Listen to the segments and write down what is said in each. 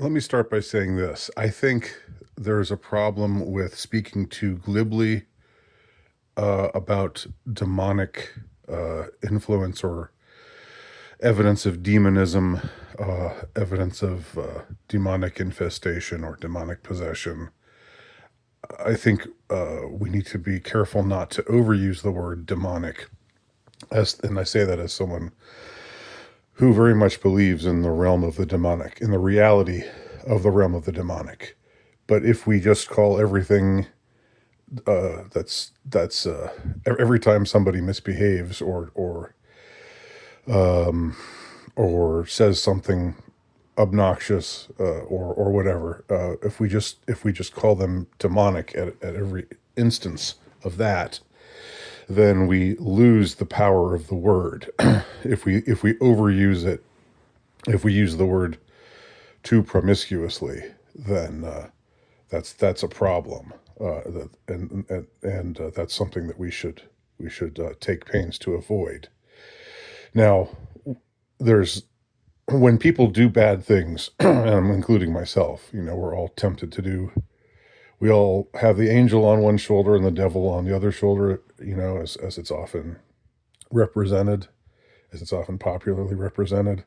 Let me start by saying this. I think there's a problem with speaking too glibly about demonic influence or evidence of demonism, evidence of demonic infestation or demonic possession. I think we need to be careful not to overuse the word demonic. And I say that as someone who very much believes in the realm of the demonic, in the reality of the realm of the demonic. But if we just call everything every time somebody misbehaves or says something obnoxious or whatever, if we just call them demonic at every instance of that, then we lose the power of the word. If we overuse it, if we use the word too promiscuously, then that's a problem, and that's something that we should take pains to avoid. Now, there's when people do bad things, and I'm including myself. We're all tempted to do. We all have the angel on one shoulder and the devil on the other shoulder. As it's often represented, as it's often popularly represented.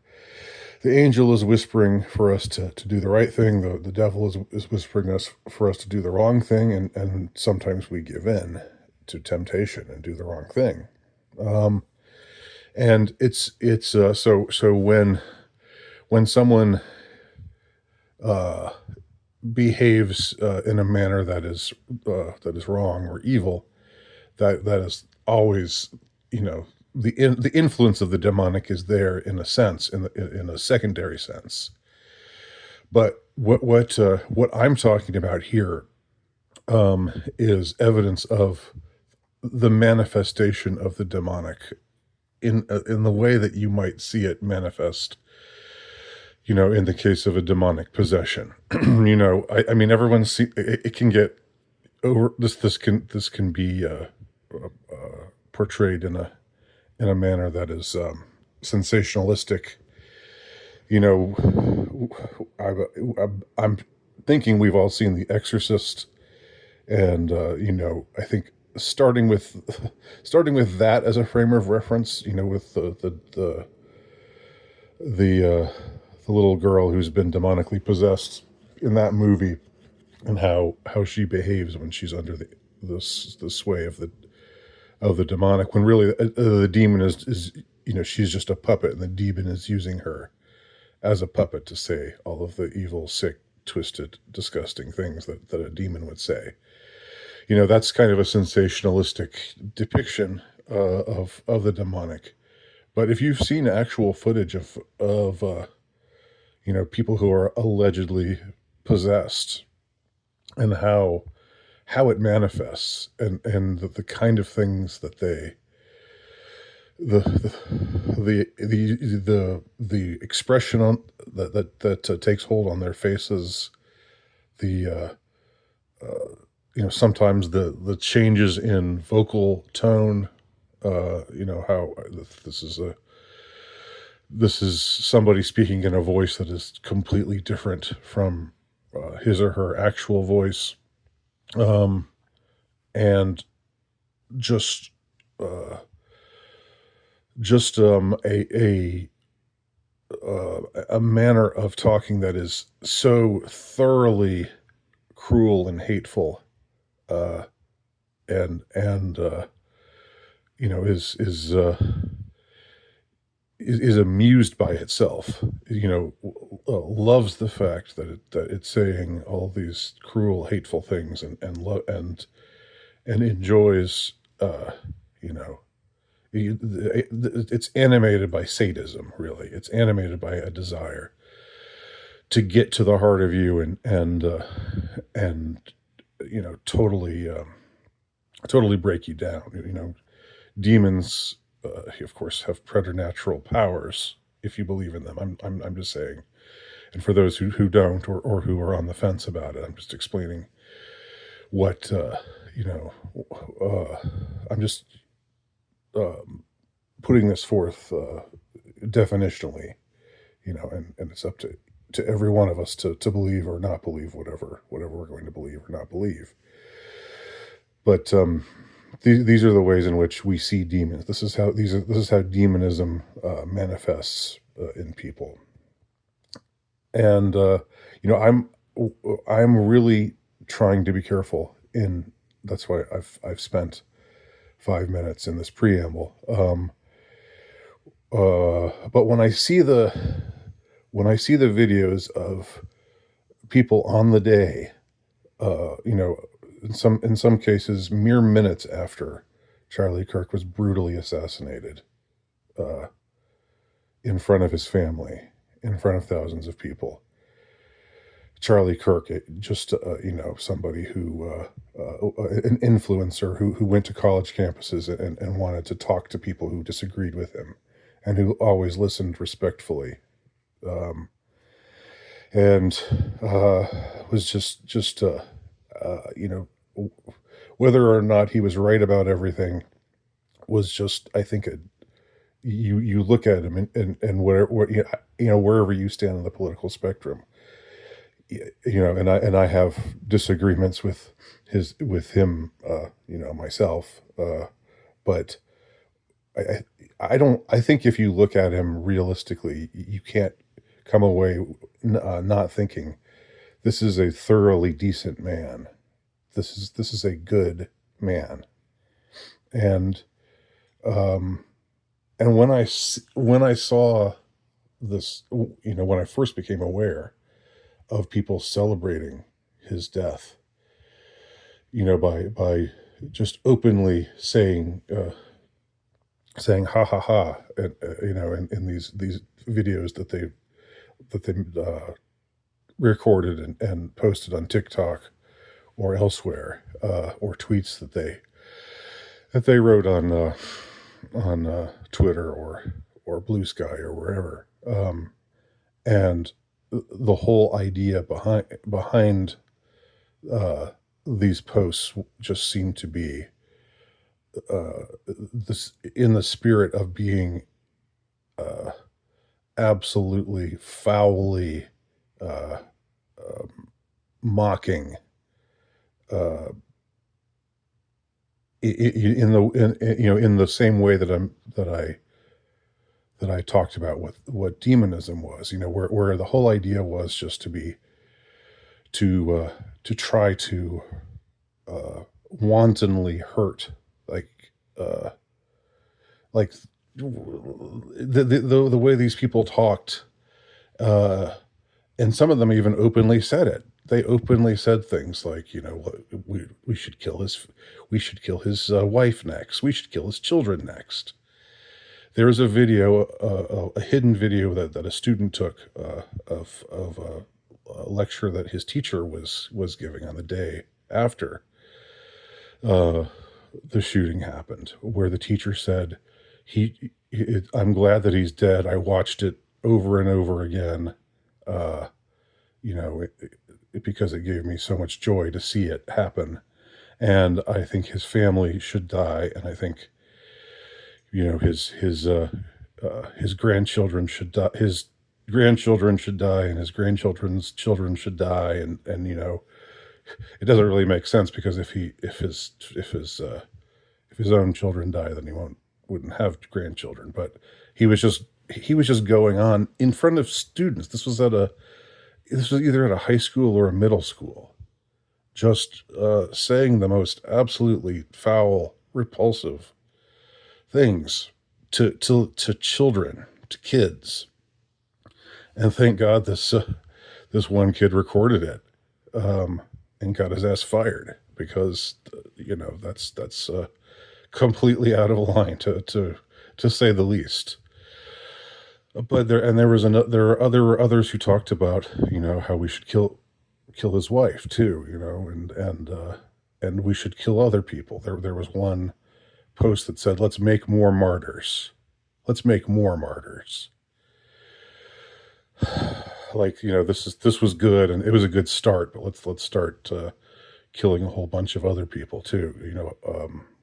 The angel is whispering for us to do the right thing. The devil is whispering us for us to do the wrong thing, and sometimes we give in to temptation and do the wrong thing. And so when someone uh, behaves in a manner that is wrong or evil, that is always, the influence of the demonic is there in a sense, in a secondary sense. But what I'm talking about here is evidence of the manifestation of the demonic in the way that you might see it manifest. In the case of a demonic possession, I mean, it can get over this. This can be portrayed in a manner that is sensationalistic. You know, I'm thinking we've all seen The Exorcist, and I think starting with starting with that as a frame of reference, with the the little girl who's been demonically possessed in that movie, and how she behaves when she's under the sway of the demonic, when really the demon is she's just a puppet, and the demon is using her as a puppet to say all of the evil, sick, twisted, disgusting things that a demon would say. That's kind of a sensationalistic depiction of the demonic. But if you've seen actual footage of people who are allegedly possessed, and how it manifests, and the kind of things that the expression on that takes hold on their faces, the sometimes the changes in vocal tone, how this is somebody speaking in a voice that is completely different from his or her actual voice, um, and just uh, a manner of talking that is so thoroughly cruel and hateful, uh, and is amused by itself. Loves the fact that it's saying all these cruel, hateful things, and enjoys. You know, it's animated by sadism. Really, it's animated by a desire to get to the heart of you, and totally break you down. Demons, of course, have preternatural powers if you believe in them. I'm just saying. And for those who don't, or who are on the fence about it, I'm just explaining what, you know, I'm just um, putting this forth definitionally, and it's up to every one of us to believe or not believe whatever we're going to believe or not believe. But these are the ways in which we see demons. This is how demonism manifests in people. And I'm really trying to be careful in. That's why I've spent 5 minutes in this preamble. But when I see the videos of people on the day, in some cases, mere minutes after Charlie Kirk was brutally assassinated, in front of his family, in front of thousands of people. Charlie Kirk, just somebody who an influencer who went to college campuses and wanted to talk to people who disagreed with him, and who always listened respectfully, and was just whether or not he was right about everything was just, I think, you look at him and wherever you stand on the political spectrum, and I have disagreements with him, myself, but I think if you look at him realistically, you can't come away not thinking this is a thoroughly decent man. This is a good man. And when I saw this, when I first became aware of people celebrating his death, by just openly saying ha ha ha, and, in these videos that they recorded and posted on TikTok or elsewhere, or tweets that they wrote on Twitter or Blue Sky or wherever, and the whole idea behind these posts just seemed to be this, in the spirit of being absolutely foully mocking, in the same way that I talked about with what demonism was, where the whole idea was just to try to wantonly hurt, like the way these people talked, and some of them even openly said it. They openly said things like, we should kill his wife next. We should kill his children next. There was a video, a hidden video that a student took of a lecture that his teacher was giving on the day after the shooting happened, where the teacher said, I'm glad that he's dead. I watched it over and over again, because it gave me so much joy to see it happen. And I think his family should die. And I think, his grandchildren should die. His grandchildren should die, and his grandchildren's children should die. And it doesn't really make sense, because if his own children die, then he wouldn't have grandchildren. But he was just going on in front of students. This was either at a high school or a middle school, just saying the most absolutely foul, repulsive things to children, to kids. And thank God this one kid recorded it, and got his ass fired, because that's completely out of line, to say the least. But there are others who talked about, how we should kill his wife too, and we should kill other people. There was one post that said, let's make more martyrs. Let's make more martyrs. This was good, and it was a good start, but let's start killing a whole bunch of other people too.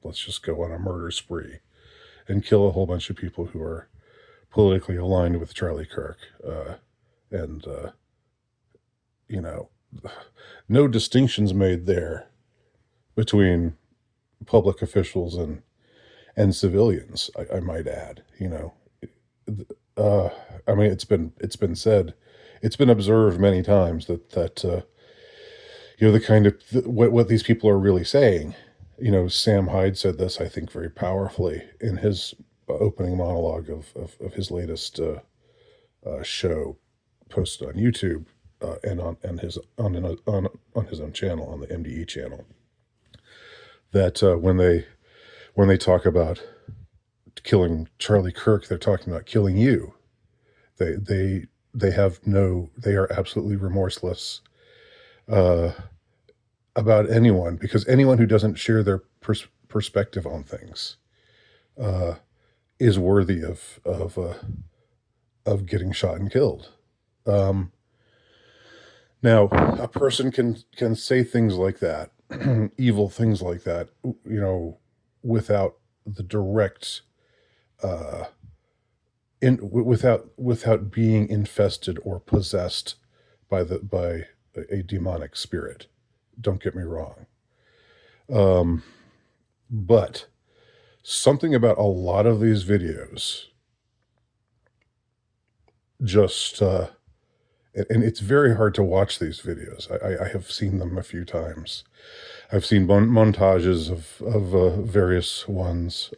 Let's just go on a murder spree and kill a whole bunch of people who are politically aligned with Charlie Kirk, and you know, no distinctions made there between public officials and civilians. I might add, uh, I mean, it's been said, it's been observed many times that the kind of what these people are really saying. Sam Hyde said this, I think, very powerfully in his opening monologue of his latest show posted on YouTube, and on his own channel, on the MDE channel. That when they talk about killing Charlie Kirk, they're talking about killing you. They are absolutely remorseless uh, about anyone, because anyone who doesn't share their perspective on things uh, is worthy of getting shot and killed. Um, Now, a person can say things like that, evil things like that, without the direct, uh, without being infested or possessed by a demonic spirit. Don't get me wrong. Um, but something about a lot of these videos just and it's very hard to watch these videos. I have seen them a few times. I've seen montages of various ones,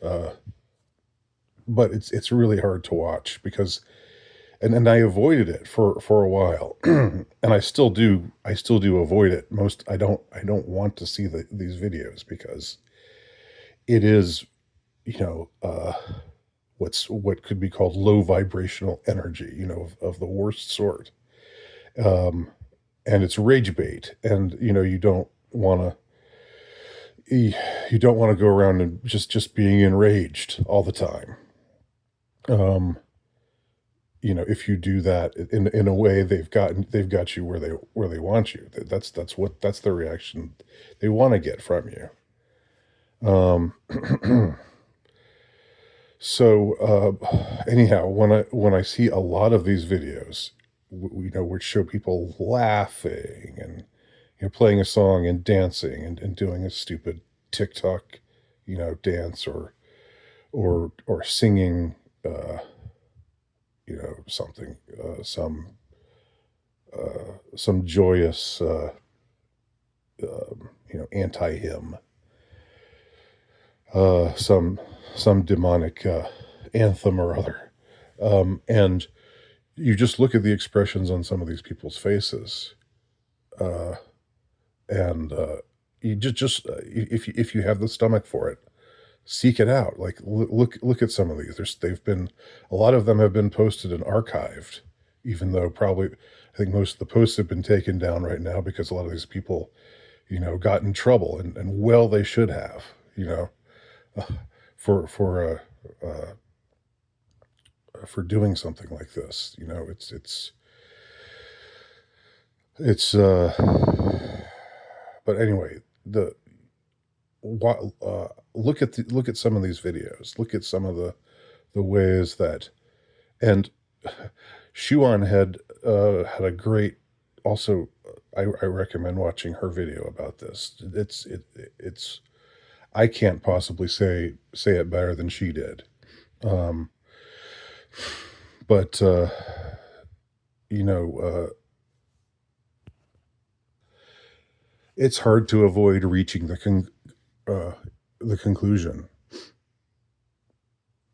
but it's really hard to watch because, and I avoided it for a while, and I still do avoid it. I don't want to see these videos because it is, you know uh, what could be called low vibrational energy, of the worst sort. Um, and it's rage bait, and you don't want to go around and just being enraged all the time. um if you do that in a way, they've got you where they want you. That's the reaction they want to get from you. um so anyhow, when I see a lot of these videos, which show people laughing and playing a song and dancing and doing a stupid TikTok, dance, or singing, something, some joyous, anti hymn, some demonic anthem or other, and you just look at the expressions on some of these people's faces, uh, and you just if you have the stomach for it, seek it out. Like, look at some of these. They've been A lot of them have been posted and archived, even though probably I think most of the posts have been taken down right now because a lot of these people, got in trouble, and well, they should have, for doing something like this. It's but anyway, the look at some of these videos. Look at some of the ways that, and Shuan had a great, also. I recommend watching her video about this. It's I can't possibly say it better than she did. Um, but you know, it's hard to avoid reaching uh, the conclusion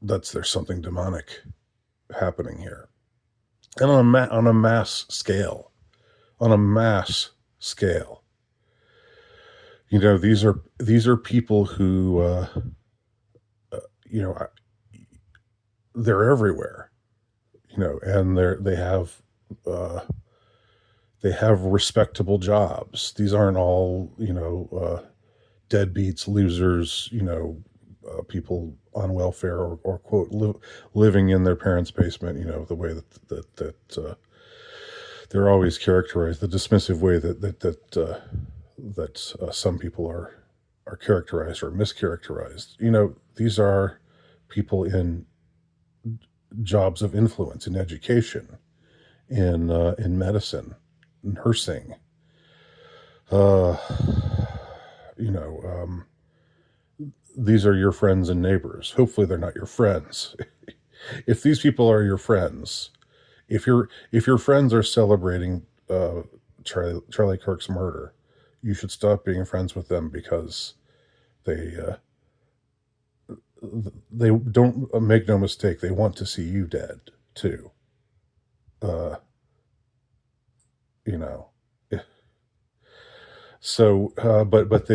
that there's something demonic happening here, and on a mass scale. On a mass scale, these are people who, uh, you know, they're everywhere, and uh, they have respectable jobs. These aren't all, deadbeats, losers, people on welfare, or quote, living in their parents' basement. The way that they're always characterized, the dismissive way that some people are characterized or mischaracterized. These are people in jobs of influence, in education, in medicine. nursing. Uh, these are your friends and neighbors. Hopefully, they're not your friends. If these people are your friends, if your friends are celebrating Charlie Kirk's murder, you should stop being friends with them because they they don't make no mistake. They want to see you dead too. Uh, you know. So, but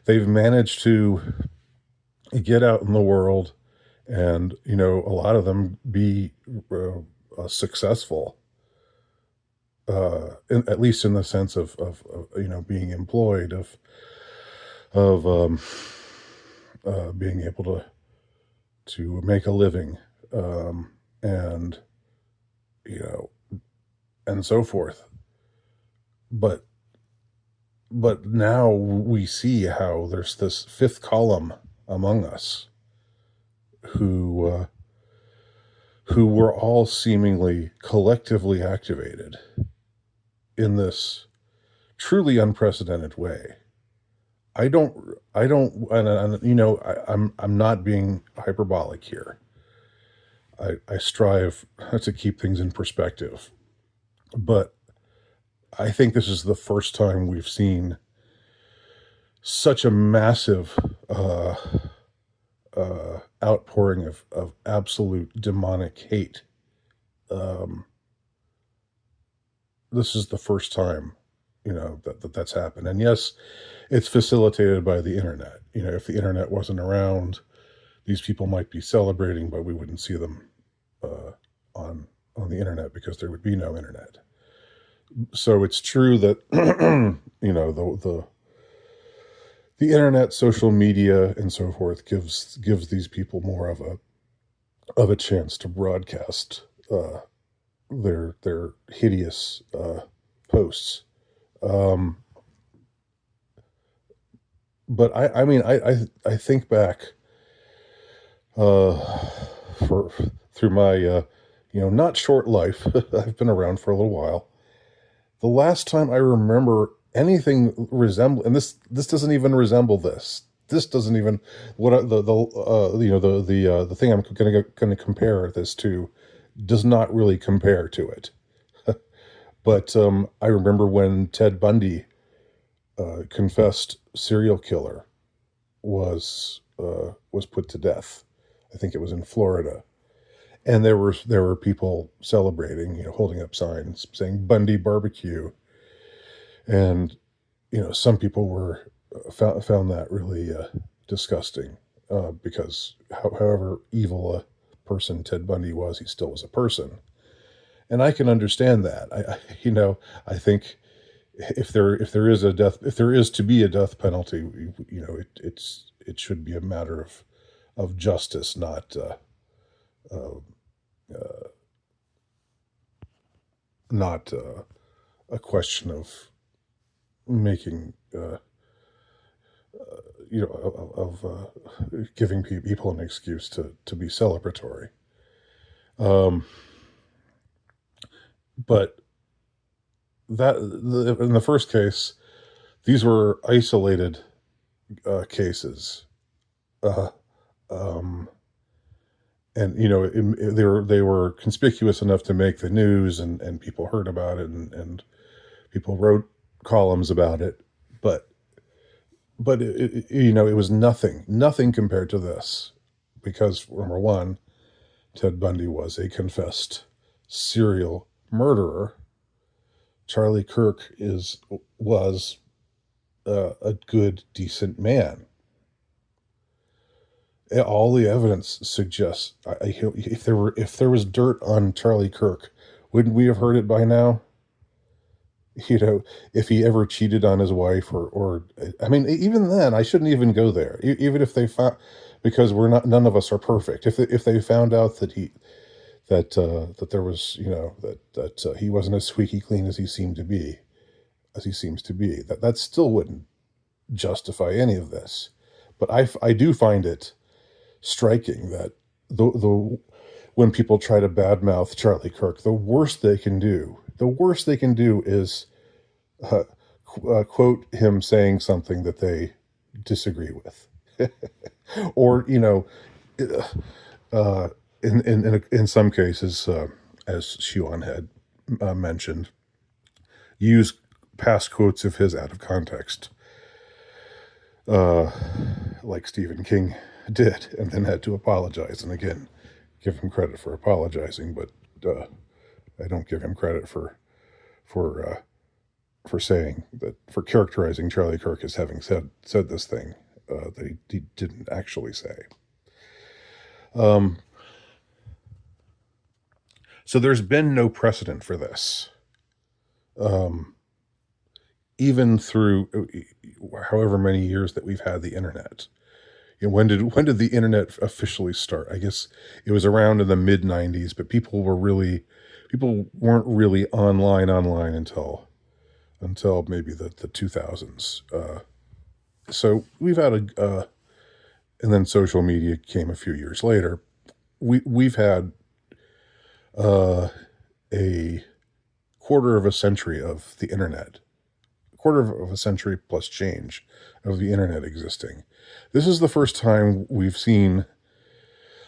they've managed to get out in the world, and a lot of them be successful, at least in the sense of being employed, of being able to make a living, and you know and so forth. But now we see how there's this fifth column among us who were all seemingly collectively activated in this truly unprecedented way. I'm not being hyperbolic here. I strive to keep things in perspective, but I think this is the first time we've seen such a massive outpouring of absolute demonic hate. This is the first time, that's happened. And yes, it's facilitated by the internet. If the internet wasn't around, these people might be celebrating, but we wouldn't see them on the internet because there would be no internet. So it's true that the internet, social media, and so forth gives these people more of a chance to broadcast their hideous posts. But I think back through my not short life. I've been around for a little while. The last time I remember anything resemble, and this doesn't even resemble this. This doesn't even the thing I'm going to compare this to does not really compare to it. But I remember when Ted Bundy, confessed serial killer, was put to death. I think it was in Florida, and there were people celebrating, holding up signs saying Bundy Barbecue, and some people were found that really disgusting, because however evil a person Ted Bundy was, he still was a person, and I can understand that. I think if there is to be a death penalty, it should be a matter of justice, not a question of making giving people an excuse to be celebratory. But in the first case, these were isolated cases, and they were conspicuous enough to make the news, and people heard about it, and people wrote columns about it, but it was nothing compared to this, because number one, Ted Bundy was a confessed serial murderer. Charlie Kirk was a good, decent man. All the evidence suggests, if there was dirt on Charlie Kirk, wouldn't we have heard it by now? If he ever cheated on his wife, or even then, I shouldn't even go there. Even if they found, because none of us are perfect. If they found out that there was, that he wasn't as squeaky clean as he seems to be, that still wouldn't justify any of this. But I do find it striking that the when people try to badmouth Charlie Kirk, the worst they can do the worst they can do is uh, quote him saying something that they disagree with, or uh, in some cases, as Shuan had mentioned, use past quotes of his out of context, uh, like Stephen King did, and then had to apologize. And again, give him credit for apologizing, but I don't give him credit for saying that, for characterizing Charlie Kirk as having said this thing that he didn't actually say. So there's been no precedent for this, even through however many years that we've had the internet. When did the internet officially start? I guess it was around in the mid '90s, but people weren't really online until maybe the 2000s. So we've had and then social media came a few years later. We've had a quarter of a century of the internet, quarter of a century plus change of the internet existing. This is the first time we've seen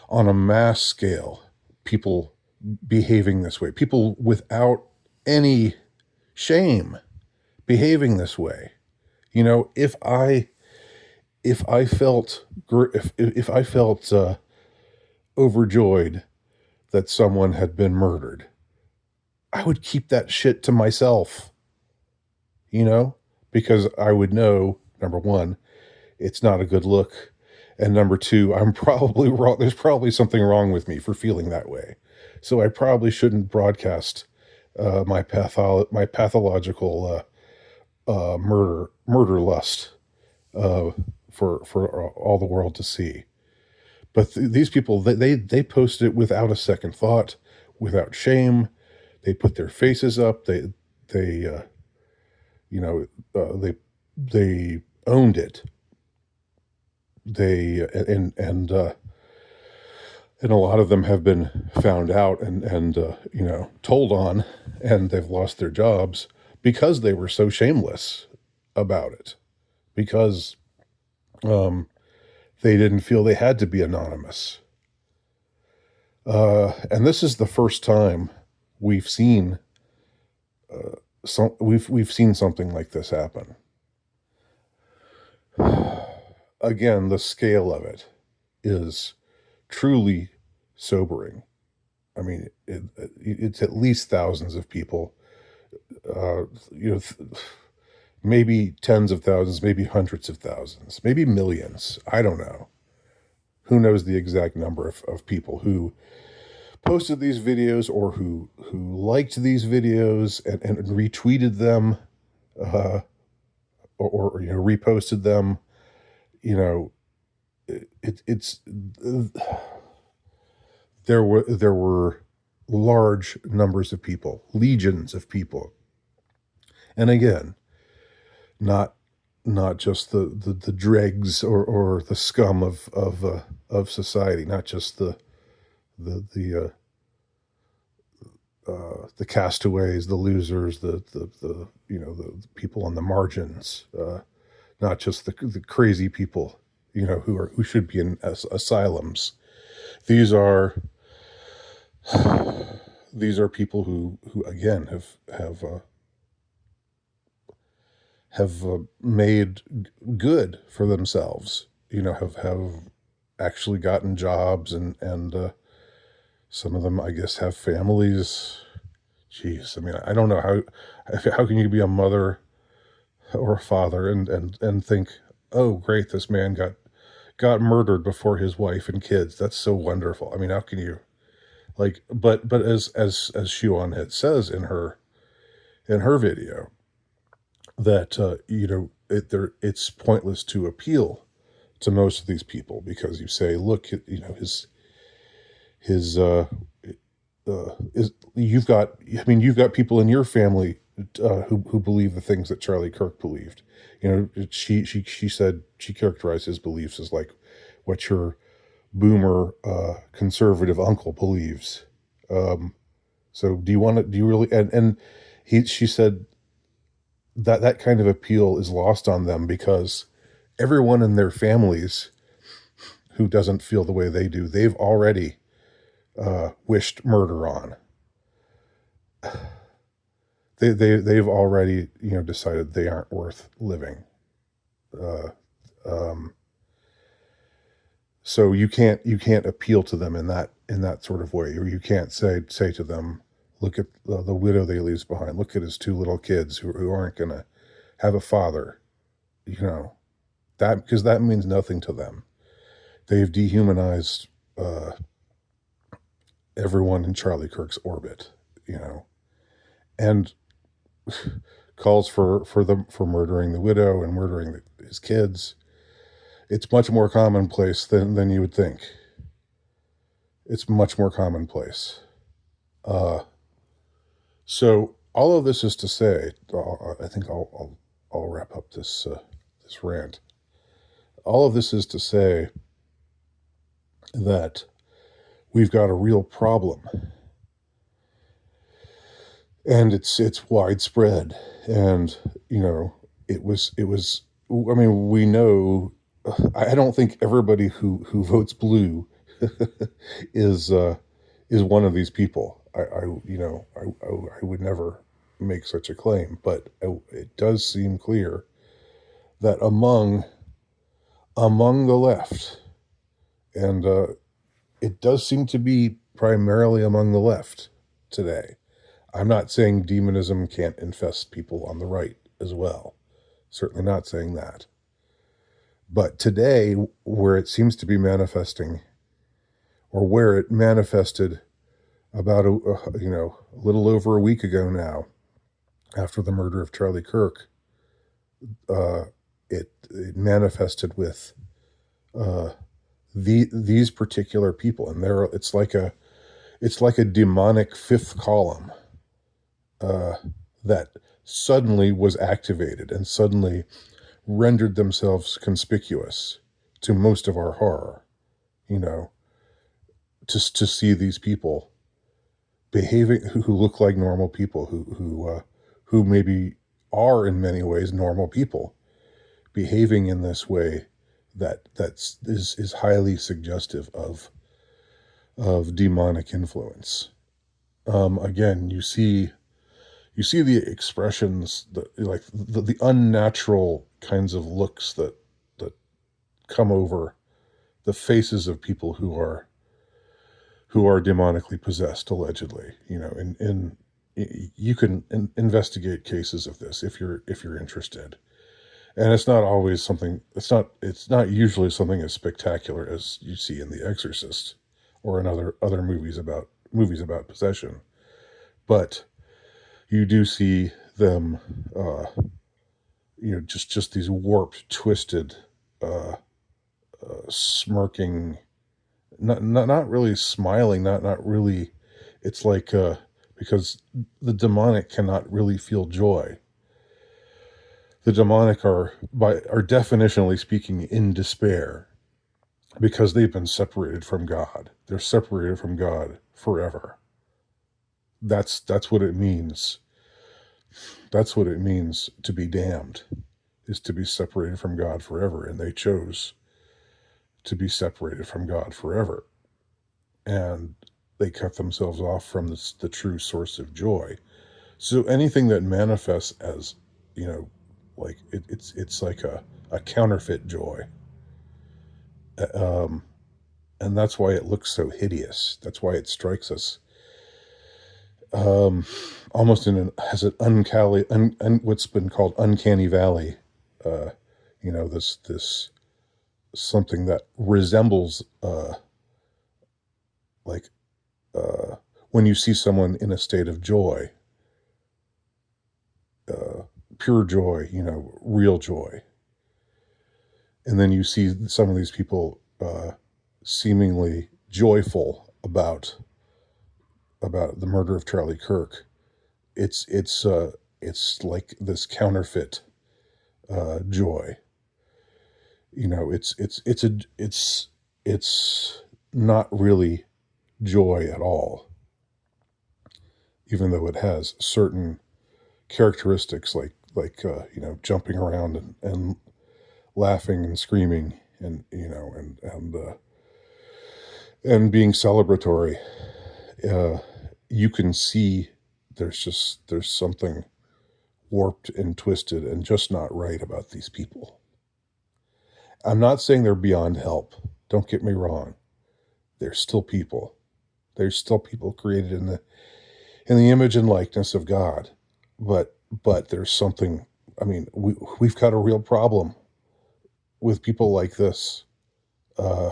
on a mass scale people behaving this way, people without any shame behaving this way. If I felt if I felt overjoyed that someone had been murdered, I would keep that shit to myself, because I would know, number one, it's not a good look, and number two, I'm probably wrong. There's probably something wrong with me for feeling that way. So I probably shouldn't broadcast my pathological murder lust for all the world to see. But these people, they posted it without a second thought, without shame. They put their faces up. They owned it. And a lot of them have been found out and told on, and they've lost their jobs because they were so shameless about it, because they didn't feel they had to be anonymous. And this is the first time we've seen we've seen something like this happen. Again, the scale of it is truly sobering. I mean, it's at least thousands of people, maybe tens of thousands, maybe hundreds of thousands, maybe millions. I don't know. Who knows the exact number of people who posted these videos or who liked these videos and retweeted them, or reposted them. There were large numbers of people, legions of people, and again, not just the dregs or the scum of society, not just the castaways, the losers, the people on the margins, not just the crazy people, who should be in asylums. These are people who again have made good for themselves, have actually gotten jobs, and some of them, I guess, have families. Jeez, I mean, I don't know how can you be a mother or a father and think, oh, great, this man got murdered before his wife and kids. That's so wonderful. I mean, how can you, but as Shuan had says in her video, that it's pointless to appeal to most of these people, because you say, look, his you've got people in your family who believe the things that Charlie Kirk believed. She said, she characterized his beliefs as like what your boomer conservative uncle believes. So do you want to? Do you really? And she said that that kind of appeal is lost on them because everyone in their families who doesn't feel the way they do, they've already wished murder on. They've already decided they aren't worth living. Uh, um, so you can't appeal to them in that sort of way, or you can't say to them, look at the widow they leaves behind. Look at his two little kids who aren't going to have a father. You know that because that means nothing to them. They've dehumanized uh, everyone in Charlie Kirk's orbit. You know, and calls for murdering the widow and murdering his kids. It's much more commonplace than you would think. It's much more commonplace. Uh, so all of this is to say, I think I'll wrap up this rant. All of this is to say that we've got a real problem, and it's widespread. And it was. I mean, we know. I don't think everybody who votes blue is is one of these people. I would never make such a claim, but it does seem clear that among the left, and it does seem to be primarily among the left today. I'm not saying demonism can't infest people on the right as well. Certainly not saying that. But today, where it seems to be manifesting, or where it manifested about a little over a week ago now, after the murder of Charlie Kirk, uh, it manifested with uh, these particular people, and there it's like a demonic fifth column uh, that suddenly was activated and suddenly rendered themselves conspicuous to most of our horror. You know, to see these people behaving who look like normal people who maybe are in many ways normal people behaving in this way is highly suggestive of demonic influence. Again, you see the expressions that like the unnatural kinds of looks that come over the faces of people who are demonically possessed allegedly. In you can investigate cases of this if you're interested, and it's not usually something as spectacular as you see in The Exorcist or in other movies about possession, but you do see them just these warped, twisted, uh, smirking, not really smiling, not really. It's like because the demonic cannot really feel joy. The demonic are definitionally speaking in despair because they've been separated from God. They're separated from God forever. That's what it means. That's what it means to be damned, is to be separated from God forever, and they chose to be separated from God forever. And they cut themselves off from the true source of joy. So anything that manifests as, you know, like it's like a counterfeit joy. Um, and that's why it looks so hideous. That's why it strikes us um, almost has an what's been called uncanny valley. Uh, this something that resembles like uh, when you see someone in a state of joy, uh, pure joy, real joy, and then you see some of these people seemingly joyful about the murder of Charlie Kirk. It's like this counterfeit joy. It's not really joy at all. even though it has certain characteristics jumping around and laughing and screaming and and being celebratory. Uh, you can see there's something warped and twisted and just not right about these people. I'm not saying they're beyond help. Don't get me wrong. They're still people. They're still people created in the image and likeness of God. But there's something. I mean, we've got a real problem with people like this. Uh,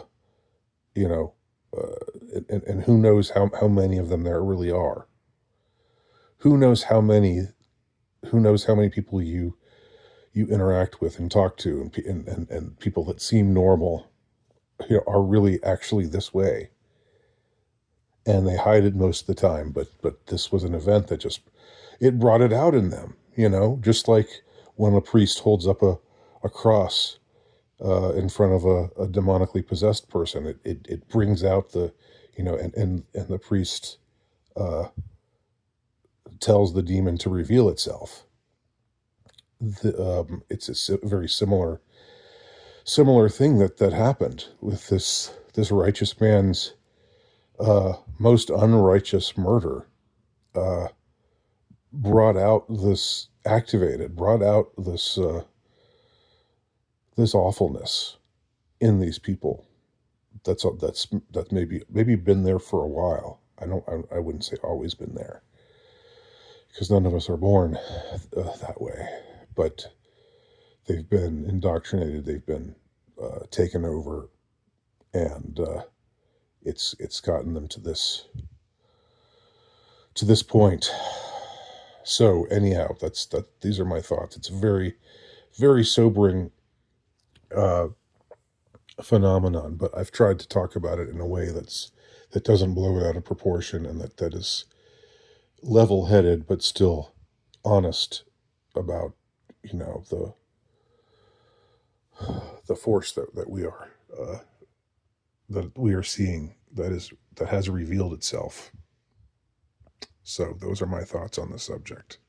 you know, and who knows how many of them there really are. Who knows how many? Who knows how many people you interact with and talk to, and people that seem normal, are really actually this way, and they hide it most of the time. But this was an event that just it brought it out in them. Just like when a priest holds up a cross in front of a demonically possessed person, it brings out and the priest uh, tells the demon to reveal itself. It's very similar thing that happened with this righteous man's most unrighteous murder. Uh, brought out this awfulness in these people. That's maybe been there for a while. I wouldn't say always been there, because none of us are born that way, but they've been indoctrinated, they've been taken over, and it's gotten them to this point. So anyhow, these are my thoughts. It's a very, very sobering uh, phenomenon, but I've tried to talk about it in a way that doesn't blow it out of proportion, and that is level-headed but still honest about the force that we are seeing, that has revealed itself. So those are my thoughts on the subject.